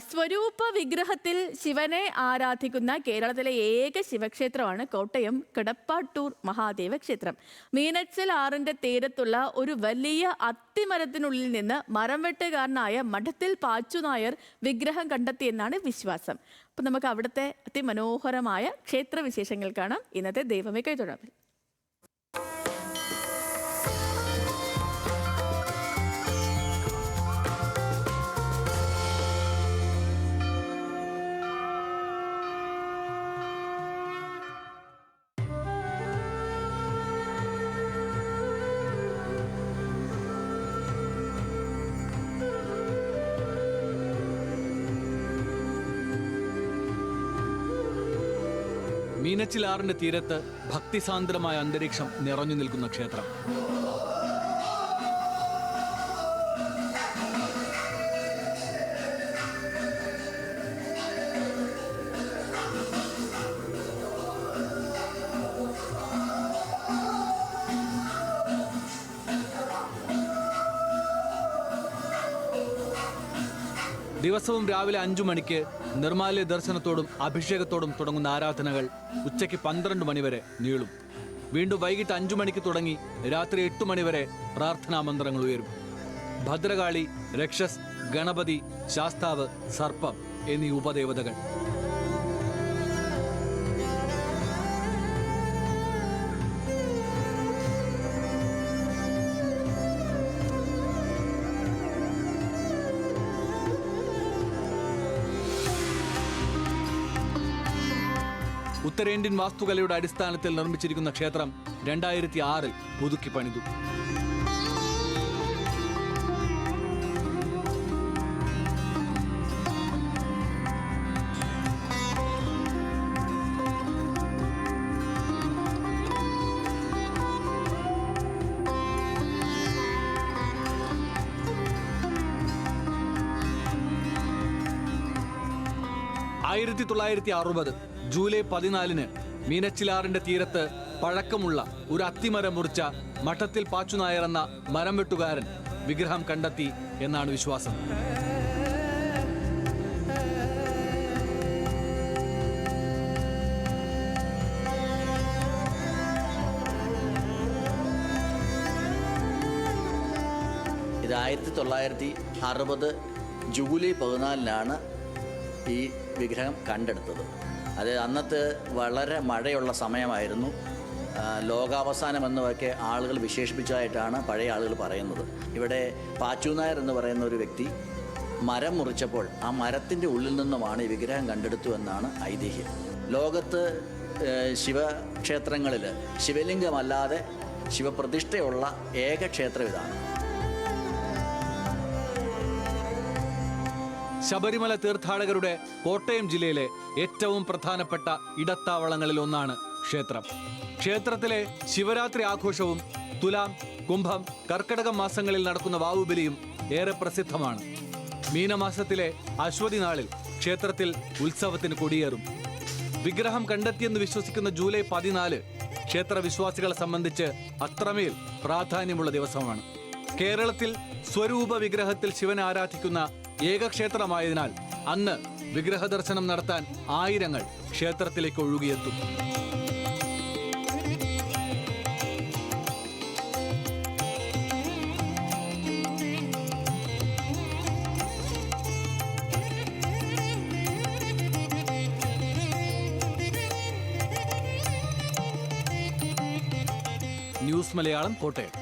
സ്വരൂപ വിഗ്രഹത്തിൽ ശിവനെ ആരാധിക്കുന്ന കേരളത്തിലെ ഏക ശിവക്ഷേത്രമാണ് കോട്ടയം കിടപ്പാട്ടൂർ മഹാദേവ ക്ഷേത്രം. മീനച്ചിൽ ആറിന്റെ തീരത്തുള്ള ഒരു വലിയ അത്തിമരത്തിനുള്ളിൽ നിന്ന് മരം വെട്ടുകാരനായ മഠത്തിൽ പാച്ചു നായർ വിഗ്രഹം കണ്ടെത്തിയെന്നാണ് വിശ്വാസം. അപ്പം നമുക്ക് അവിടുത്തെ അതിമനോഹരമായ ക്ഷേത്രവിശേഷങ്ങൾ കാണാം ഇന്നത്തെ ദൈവമേ കൈതൊഴാം. മീനച്ചിലാറിന്റെ തീരത്ത് ഭക്തിസാന്ദ്രമായ അന്തരീക്ഷം നിറഞ്ഞു നിൽക്കുന്ന ക്ഷേത്രം. ദിവസവും രാവിലെ 5 മണിക്ക് നിർമ്മാല്യ ദർശനത്തോടും അഭിഷേകത്തോടും തുടങ്ങുന്ന ആരാധനകൾ ഉച്ചയ്ക്ക് 12 മണിവരെ നീളും. വീണ്ടും വൈകിട്ട് 5 മണിക്ക് തുടങ്ങി രാത്രി 8 മണിവരെ പ്രാർത്ഥനാ മന്ത്രങ്ങൾ ഉയരും. ഭദ്രകാളി, രക്ഷസ്, ഗണപതി, ശാസ്താവ്, സർപ്പം എന്നീ ഉപദേവതകൾ. ഉത്തരേന്ത്യൻ വാസ്തുകലയുടെ അടിസ്ഥാനത്തിൽ നിർമ്മിച്ചിരിക്കുന്ന ക്ഷേത്രം 2006-ൽ പുതുക്കി പണിതു. ജൂലൈ 14-ന് മീനച്ചിലാറിന്റെ തീരത്ത് പഴക്കമുള്ള ഒരു അത്തിമരം മുറിച്ച മഠത്തിൽ പാച്ചുനായർ എന്ന മരം വെട്ടുകാരൻ വിഗ്രഹം കണ്ടെത്തി എന്നാണ് വിശ്വാസം. ഇത് 1960 ജൂലൈ 14-നാണ് ഈ വിഗ്രഹം കണ്ടെടുത്തത്. അത് അന്നത്തെ വളരെ മഴയുള്ള സമയമായിരുന്നു. ലോകാവസാനം എന്നൊക്കെ ആളുകൾ വിശേഷിപ്പിച്ചതായിട്ടാണ് പഴയ ആളുകൾ പറയുന്നത്. ഇവിടെ പാച്ചുനായർ എന്ന് പറയുന്ന ഒരു വ്യക്തി മരം മുറിച്ചപ്പോൾ ആ മരത്തിൻ്റെ ഉള്ളിൽ നിന്നുമാണ് ഈ വിഗ്രഹം കണ്ടെടുത്തു എന്നാണ് ഐതിഹ്യം. ലോകത്ത് ശിവക്ഷേത്രങ്ങളിൽ ശിവലിംഗമല്ലാതെ ശിവപ്രതിഷ്ഠയുള്ള ഏക ക്ഷേത്രം ഇതാണ്. ശബരിമല തീർത്ഥാടകരുടെ കോട്ടയം ജില്ലയിലെ ഏറ്റവും പ്രധാനപ്പെട്ട ഇടത്താവളങ്ങളിൽ ഒന്നാണ് ക്ഷേത്രം. ക്ഷേത്രത്തിലെ ശിവരാത്രി ആഘോഷവും തുലാം, കുംഭം, കർക്കടകം മാസങ്ങളിൽ നടക്കുന്ന വാവുബലിയും ഏറെ പ്രസിദ്ധമാണ്. മീനമാസത്തിലെ അശ്വതി നാളിൽ ക്ഷേത്രത്തിൽ ഉത്സവത്തിന് കൊടിയേറും. വിഗ്രഹം കണ്ടെത്തിയെന്ന് വിശ്വസിക്കുന്ന ജൂലൈ 14 ക്ഷേത്ര വിശ്വാസികളെ സംബന്ധിച്ച് അത്രമേൽ പ്രാധാന്യമുള്ള ദിവസമാണ്. കേരളത്തിൽ സ്വരൂപ വിഗ്രഹത്തിൽ ശിവനെ ആരാധിക്കുന്ന ഏകക്ഷേത്രമായതിനാൽ അന്ന് വിഗ്രഹ ദർശനം നടത്താൻ ആയിരങ്ങൾ ക്ഷേത്രത്തിലേക്ക് ഒഴുകിയെത്തും. ന്യൂസ് മലയാളം, കോട്ടയം.